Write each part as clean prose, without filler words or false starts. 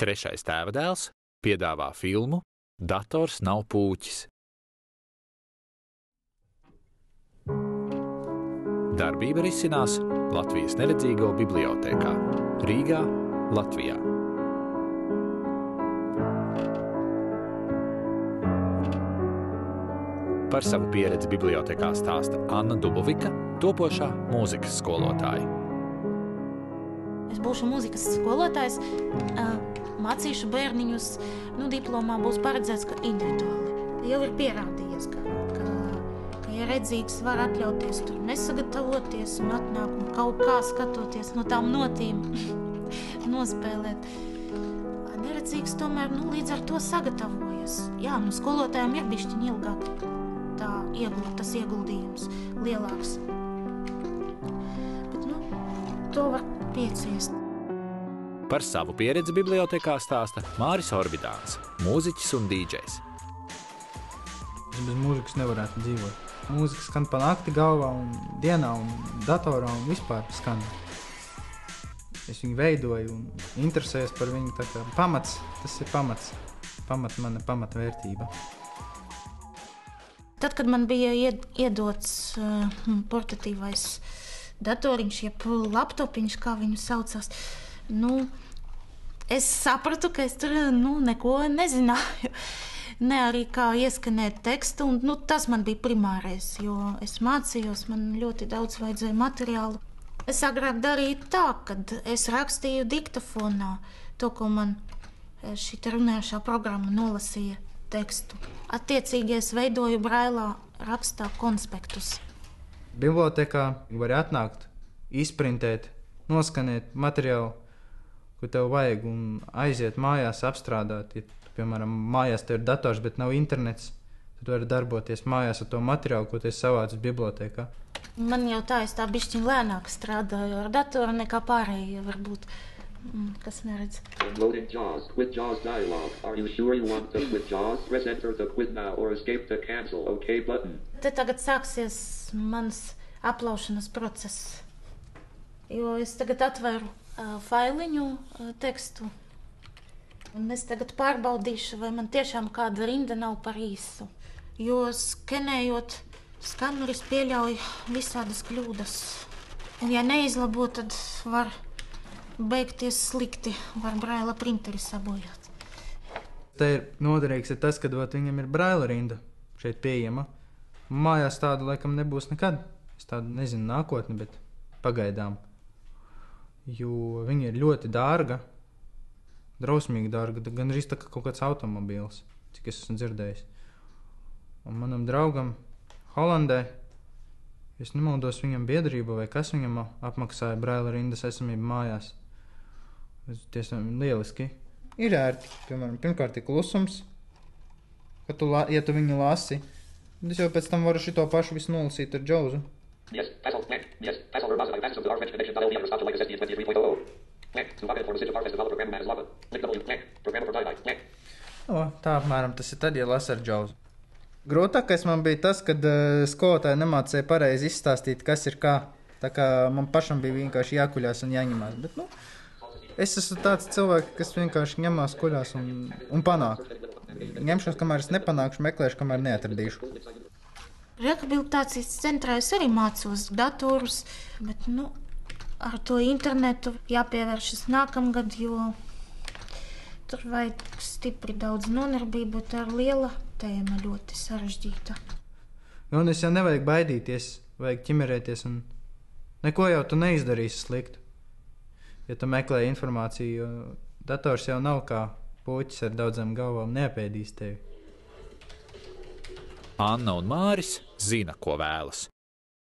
Trešais tēvadēls piedāvā filmu Dators nav pūķis. Darbība risinās Latvijas neredzīgo bibliotēkā, Rīgā, Latvijā. Par savu pieredzi bibliotēkā stāsta Anna Dubovika, topošā mūzikas skolotāja. Es būšu mūzikas skolotājs, mācīšu bērniņus, diplomā būs paredzēts, ka individuāli. Jau ir pierādījies, ka ja redzīgs var atļauties tur nesagatavoties un atnāk un kaut kā skatoties no tām notīm nospēlēt. Neredzīgs tomēr līdz ar to sagatavojas. Jā, skolotājiem ir bišķiņ ilgāk tas ieguldījums lielāks. Bet, to var pieciest. Par savu pieredzi bibliotēkā stāsta Māris Orbidāns, mūziķis un dīdžejs. Bez mūzikas nevarētu dzīvot. Mūzika skan pa nakti galvā un dienā un datorā un vispār skan. Es viņu veidoju un interesējos par viņu, tā kā pamats, tas ir pamats. Mana pamatvērtība. Tad, kad man bija iedots portatīvais datoriņš, jeb laptopiņš, kā viņu saucās, es sapratu, ka es tur neko nezināju. Ne arī kā ieskanēt tekstu, un tas man bija primārais, jo es mācījos, man ļoti daudz vajadzēja materiālu. Es agrāk darīju tā, kad es rakstīju diktafonā to, ko man šī runājošā programma nolasīja tekstu. Attiecīgi es veidoju brailā rakstā konspektus. Bibliotēkā var atnākt, izprintēt, noskanēt materiālu, ko tev vajag, un aiziet mājās apstrādāt. Ja, piemēram, mājās tev ir dators, bet nav internets, tad vari darboties mājās ar to materiālu, ko tu esi savācis bibliotēkā. Man jau es tā bišķiņ lēnāk strādāju ar datoru nekā pārējie varbūt. Kas neredz. Loading JAWS. Quit JAWS dialog. Are you sure you want to quit JAWS? Press enter to quit now or escape to cancel OK button. Te tagad sāksies mans aplaušanas process. Jo es tagad atveru failiņu tekstu. Un es tagad pārbaudīšu, vai man tiešām kāda rinda nav par īsu. Jo skenējot skaneris pieļauj visādas kļūdas. Un ja neizlabo, tad var beigties slikti, var braila printeri sabojāt. Te ir noderīgs tas, ka viņam ir braila rinda šeit pieejama. Mājās tāda laikam nebūs nekad. Es tādu nezinu nākotni, bet pagaidām. Jo viņa ir ļoti dārga, drausmīgi dārga, gan arī tā kā kaut kāds automobīls, cik es esmu dzirdējis. Un manam draugam Holandē, es nemaldos viņam biedrību vai kas viņam apmaksāja braila rindas esamību mājās. Tas tiešām lieliski. Ir ērti, piemēram, pirmkārt ir klusums, ka ja tu viņu lasi, tad es jau pēc tam varu šito pašu visu nolasīt ar Jawsu. Tā apmēram tas ir tad, ja lasi ar Jawsu. Grūtākais man bija tas, kad skolotāji nemācīja pareizi izstāstīt, kas ir kā. Tā kā man pašam bija vienkārši jākuļās un jāņemās. Bet, es esmu tāds cilvēks, kas vienkārši ņemās kuļās un panāk. Ņemšos, kamēr es nepanākšu, meklēšu, kamēr neatradīšu. Rehabilitācijas centrā es arī mācos datorus, bet ar to internetu jāpievēršas nākamgad, jo tur vajag stipri daudz nodarbību, bet tā ir liela tēma, ļoti sarežģīta. Un es jau nevajag baidīties, vajag ķimerēties, un neko jau tu neizdarīsi sliktu. Ja tu meklē informāciju, jo dators jau nav kā puķis ar daudzām galvām, neapēdīs tevi. Anna un Māris zina, ko vēlas.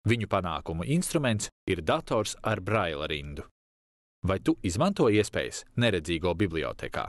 Viņu panākumu instruments ir dators ar braila rindu. Vai tu izmanto iespējas neredzīgo bibliotēkā?